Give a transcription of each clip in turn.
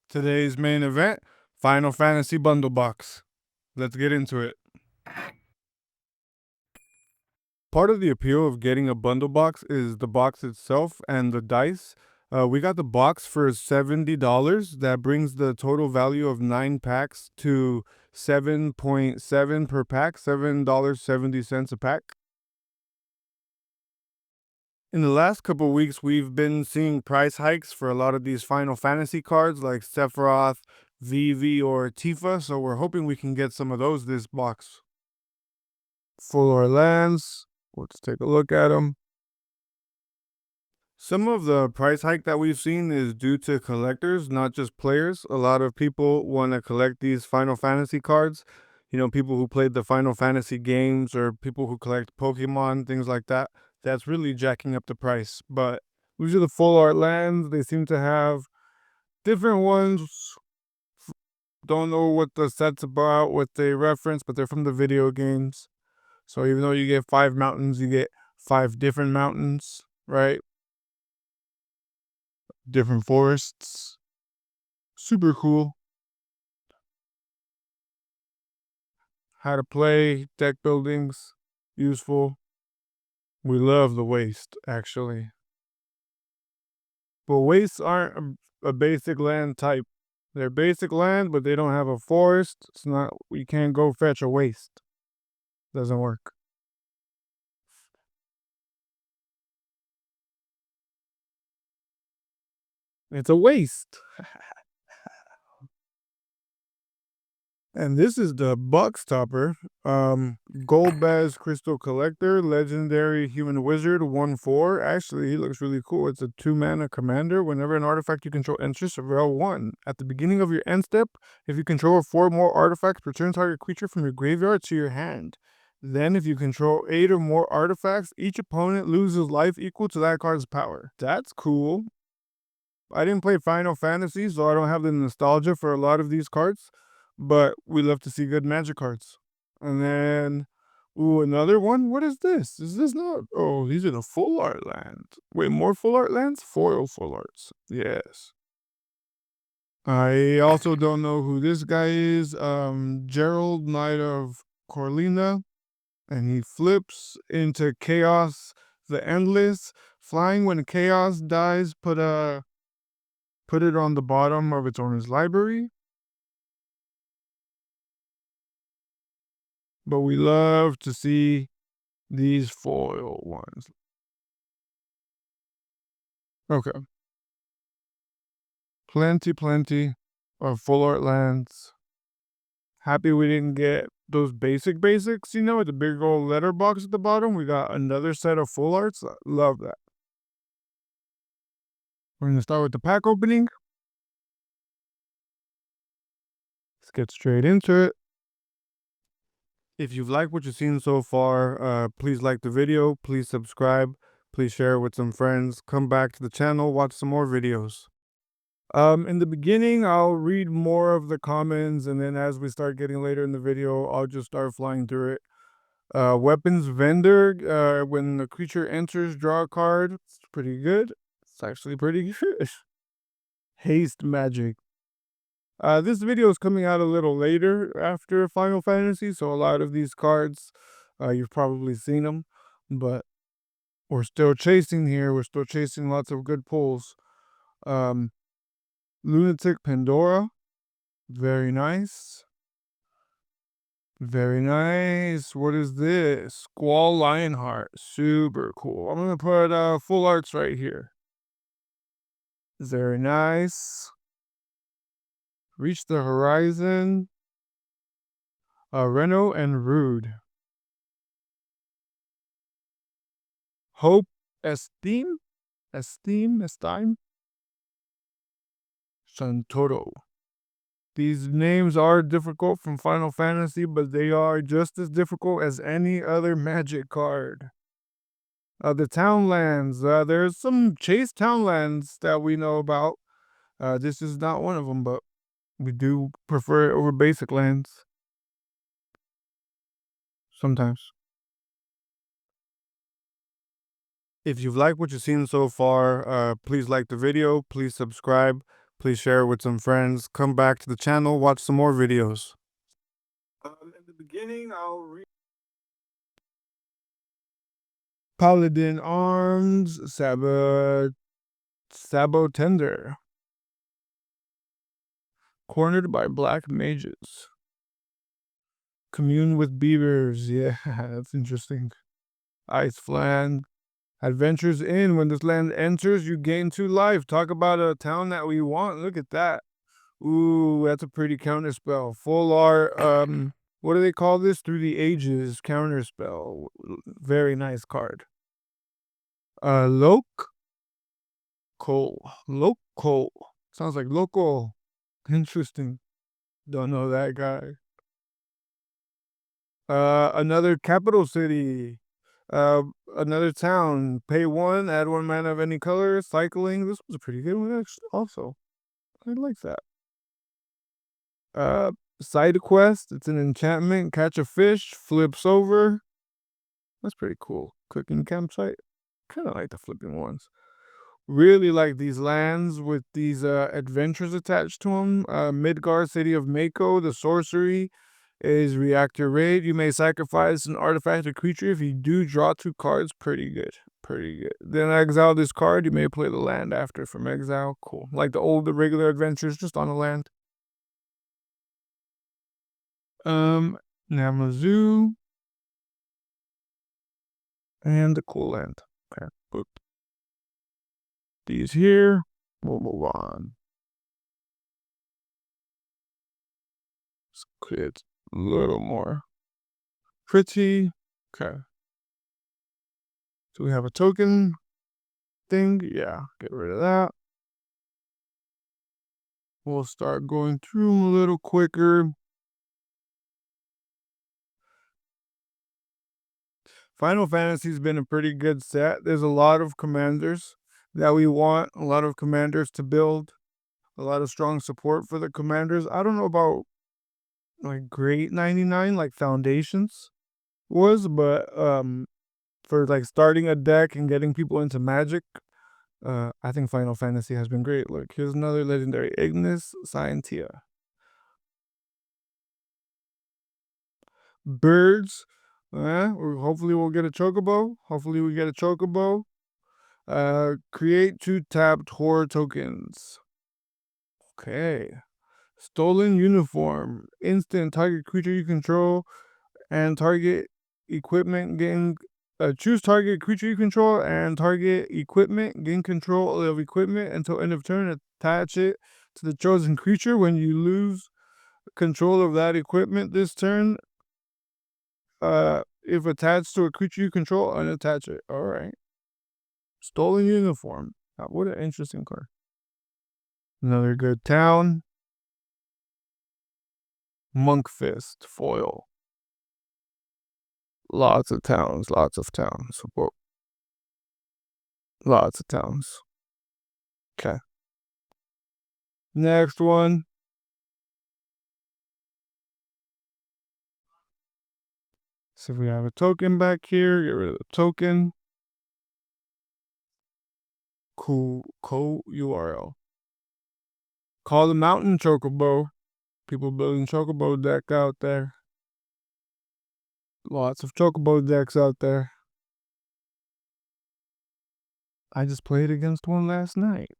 Today's main event, Final Fantasy Bundle Box. Let's get into it. Part of the appeal of getting a bundle box is the box itself and the dice. We got the box for $70. That brings the total value of 9 packs to 7.7 per pack, $7.70 a pack. In the last couple weeks, we've been seeing price hikes for a lot of these Final Fantasy cards like Sephiroth, Vivi, or Tifa, so we're hoping we can get some of those this box. Full art lands. Let's take a look at them. Some of the price hike that we've seen is due to collectors, not just players. A lot of people want to collect these Final Fantasy cards. You know, people who played the Final Fantasy games or people who collect Pokemon, things like that. That's really jacking up the price. But these are the full art lands. They seem to have different ones. Don't know what the set's about, what they reference, but they're from the video games. So even though you get 5 mountains, you get 5 different mountains, right? Different forests. Super cool. How to play, deck buildings, useful. We love the waste, actually. But wastes aren't a basic land type. They're basic land, but they don't have a forest. It's not, you can't go fetch a waste. Doesn't work. It's a waste. And this is the Box Topper. Golbez Crystal Collector, Legendary Human Wizard, 1/4. Actually, he looks really cool. It's a 2-mana commander. Whenever an artifact you control enters Surveil 1. At the beginning of your end step, if you control 4 more artifacts, return target creature from your graveyard to your hand. Then, if you control 8 or more artifacts, each opponent loses life equal to that card's power. That's cool. I didn't play Final Fantasy, so I don't have the nostalgia for a lot of these cards, but we love to see good Magic cards. And then, ooh, another one? What is this? Is this not? Oh, these are the full art lands. Wait, more full art lands? Foil full arts. Yes. I also don't know who this guy is. Gerald, Knight of Corlina. And he flips into Chaos the Endless. Flying when Chaos dies, put it on the bottom of its owner's library. But we love to see these foil ones. Okay. Plenty of full art lands. Happy we didn't get those basics, you know, with the big old letterbox at the bottom. We got another set of full arts. Love that. We're going to start with the pack opening. Let's get straight into it. If you've liked what you've seen so far, please like the video, please subscribe, please share it with some friends, come back to the channel, watch some more videos. In the beginning, I'll read more of the comments, and then as we start getting later in the video, I'll just start flying through it. Weapons vendor, when the creature enters, draw a card. It's pretty good. It's actually pretty good. Haste magic. This video is coming out a little later after Final Fantasy, so a lot of these cards, you've probably seen them, but we're still chasing here. We're still chasing lots of good pulls. Lunatic Pandora, very nice. Very nice. What is this? Squall Lionheart, super cool. I'm gonna put full arts right here. Very nice. Reach the Horizon. Reno and Rude. Hope Esteem? Estime? Santoro. These names are difficult from Final Fantasy, but they are just as difficult as any other Magic card. The Townlands. There's some Chase Townlands that we know about. This is not one of them, but we do prefer it over basic lands. Sometimes. If you've liked what you've seen so far, please like the video, please subscribe, Please share it with some friends. Come back to the channel, watch some more videos. In the beginning, I'll read Paladin Arms, Sabotender. Cornered by black mages. Commune with beavers. Yeah, that's interesting. Ice Flan. Adventures in. When this land enters, you gain 2 life. Talk about a town that we want. Look at that. Ooh, that's a pretty counter spell. Full art. What do they call this? Through the Ages counter spell. Very nice card. Local. Local. Sounds like local. Interesting. Don't know that guy. Another capital city. Another town. Pay 1, add 1 mana of any color. Cycling. This was a pretty good one, actually. Also, I like that. Side quest. It's an enchantment. Catch a fish. Flips over. That's pretty cool. Cooking campsite. Kind of like the flipping ones. Really like these lands with these adventures attached to them. Midgar, City of Mako, the sorcery is reactor raid. You may sacrifice an artifact or creature. If you do, draw 2 cards. Pretty good. Pretty good. Then exile this card. You may play the land after from exile. Cool. Like the regular adventures, just on the land. Namazu. And the cool land. Okay. Boop. These here. We'll move on. Let's create a little more. Pretty. Okay. So we have a token thing. Yeah, get rid of that. We'll start going through them a little quicker. Final Fantasy's been a pretty good set. There's a lot of commanders that we want, a lot of commanders to build, a lot of strong support for the commanders. I don't know about like Great 99, like Foundations was, but for like starting a deck and getting people into Magic, I think Final Fantasy has been great. Look, here's another legendary Ignis Scientia. Birds. Hopefully we'll get a Chocobo. Hopefully we get a Chocobo. Create 2 tapped horror tokens. Okay. Stolen Uniform. Instant target creature you control and target equipment gain. Choose target creature you control and target equipment. Gain control of equipment until end of turn. Attach it to the chosen creature. When you lose control of that equipment this turn, if attached to a creature you control, unattach it. Alright. Stolen Uniform. What an interesting card. Another good town. Monk Fist foil. Lots of towns. Lots of towns. Lots of towns. Okay. Next one. So we have a token back here. Get rid of the token. Cool URL. Call the Mountain Chocobo. People building Chocobo deck out there. Lots of Chocobo decks out there. I just played against one last night.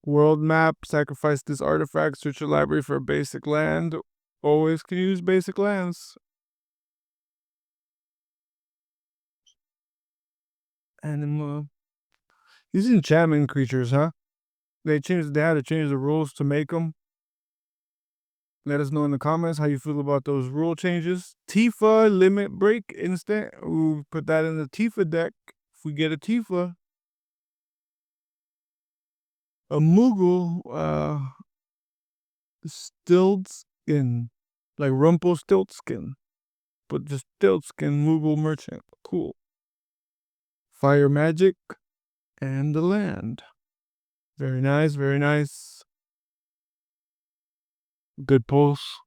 World map. Sacrifice this artifact. Search your library for a basic land. Always can use basic lands. Animal. These enchantment creatures, huh? They had to change the rules to make them. Let us know in the comments how you feel about those rule changes. Tifa limit break instant. We'll put that in the Tifa deck. If we get a Tifa. A Moogle, Stiltskin. Like Rumpelstiltskin. But just Stiltskin Moogle merchant. Cool. Fire magic. And the land. Very nice, very nice. Good pulse.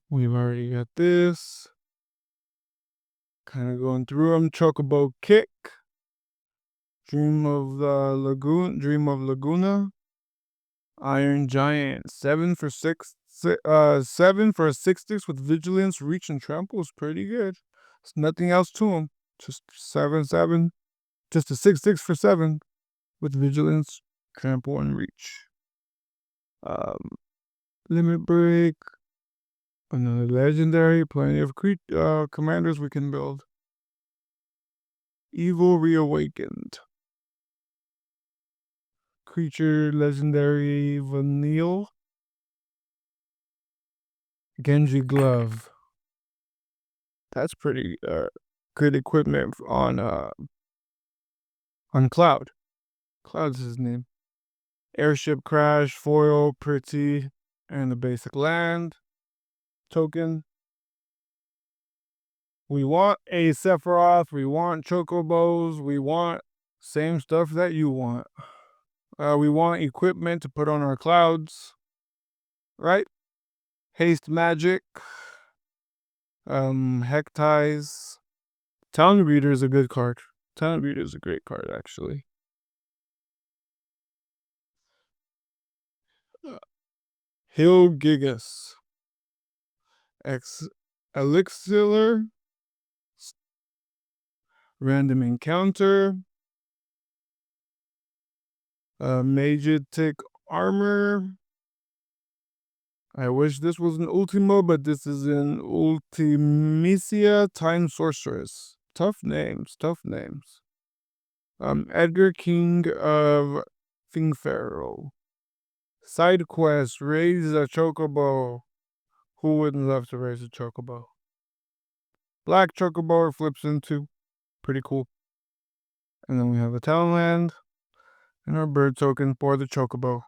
We've already got this. Kind of going through them. Chocobo kick. Dream of the Lagoon, Dream of Laguna. Iron Giant, 7 for a 6/6 with vigilance, reach, and trample is pretty good. There's nothing else to him. Just 7/7. Just a 6/6 for 7 with vigilance, trample, and reach. Limit break. Another legendary. Plenty of commanders we can build. Evil Reawakened. Creature legendary Vanille. Genji Glove. That's pretty good equipment on Cloud. Cloud's his name. Airship Crash, foil, pretty, and the basic land token. We want a Sephiroth, we want Chocobos, we want same stuff that you want. We want equipment to put on our clouds, right? Haste Magic, Hectize. Talent Reader is a good card. Talent Reader is a great card, actually. Hill Gigas. Elixir. Random Encounter. Magitic Armor. I wish this was an Ultimo, but this is an Ultimisia Time Sorceress. Tough names, tough names. Edgar King of Thingpharaoh. Side quest, raise a Chocobo. Who wouldn't love to raise a Chocobo? Black Chocobo flips into. Pretty cool. And then we have a Talonland and our bird token for the Chocobo.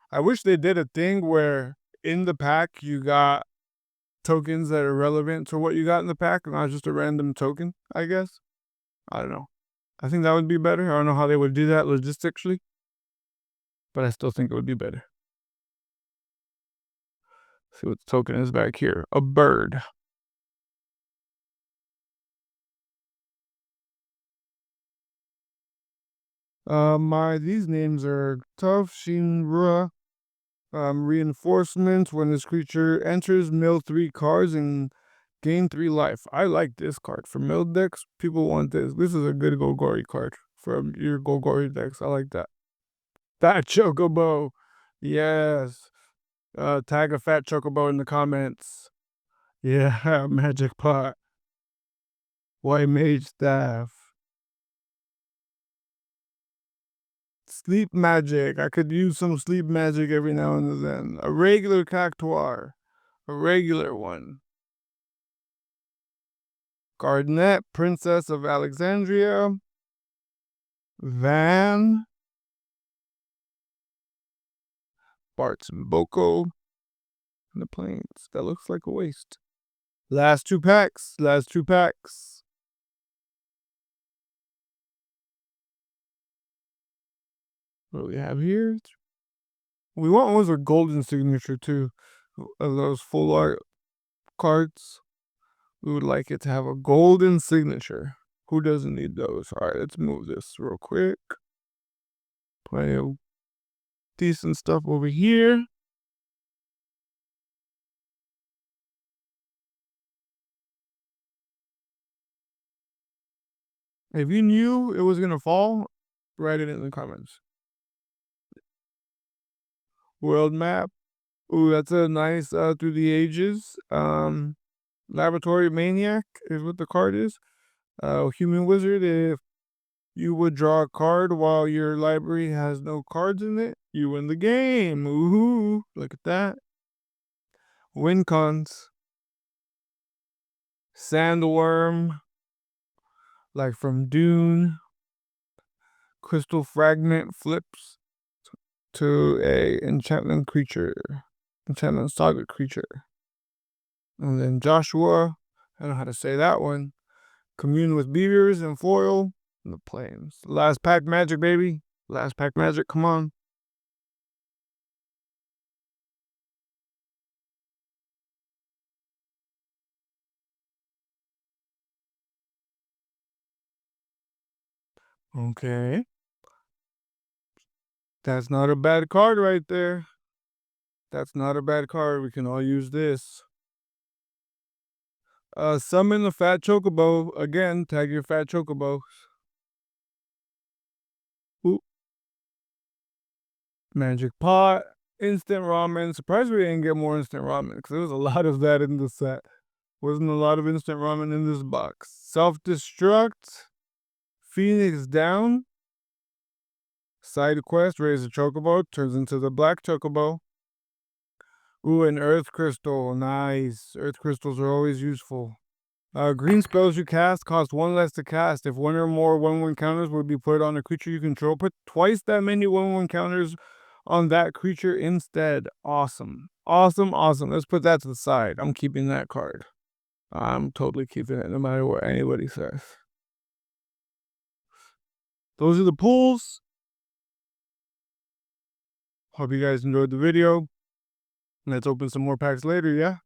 I wish they did a thing where in the pack you got tokens that are relevant to what you got in the pack, not just a random token, I guess. I don't know. I think that would be better. I don't know how they would do that logistically, but I still think it would be better. Let's see what the token is back here. A bird. These names are tough. Shinra. Reinforcements. When this creature enters, mill 3 cards and gain 3 life. I like this card. For mill decks, people want this. This is a good Golgari card from your Golgari decks. I like that. Fat Chocobo. Yes. Tag a Fat Chocobo in the comments. Yeah, Magic Pot. White Mage Staff. Sleep Magic. I could use some Sleep Magic every now and then. A regular Cactuar. A regular one. Garnet, Princess of Alexandria. Van. Bart's Boko. And the plains. That looks like a waste. Last 2 packs. Last 2 packs. What do we have here? We want ones with golden signature too. Those full art cards. We would like it to have a golden signature. Who doesn't need those? Alright, let's move this real quick. Plenty of decent stuff over here. If you knew it was gonna fall, write it in the comments. World map. Ooh, that's a nice through the ages. Laboratory Maniac is what the card is. Human Wizard, if you would draw a card while your library has no cards in it, you win the game. Ooh, look at that. Win cons. Sandworm, like from Dune. Crystal Fragment flips to a enchantment saga creature. And then Joshua, I don't know how to say that one. Commune with beavers and foil in the plains. Last pack magic, baby. Last pack magic, come on. Okay. That's not a bad card right there. That's not a bad card. We can all use this. Summon the Fat Chocobo. Again, tag your Fat Chocobo. Ooh. Magic Pot. Instant Ramen. Surprised we didn't get more Instant Ramen, because there was a lot of that in the set. Wasn't a lot of Instant Ramen in this box. Self-Destruct. Phoenix Down. Side quest. Raise a Chocobo. Turns into the Black Chocobo. Ooh, an Earth Crystal. Nice. Earth Crystals are always useful. Green spells you cast cost 1 less to cast. If one or more 1/1 counters would be put on a creature you control, put twice that many 1/1 counters on that creature instead. Awesome. Awesome, awesome. Let's put that to the side. I'm keeping that card. I'm totally keeping it no matter what anybody says. Those are the pulls. Hope you guys enjoyed the video. Let's open some more packs later, yeah?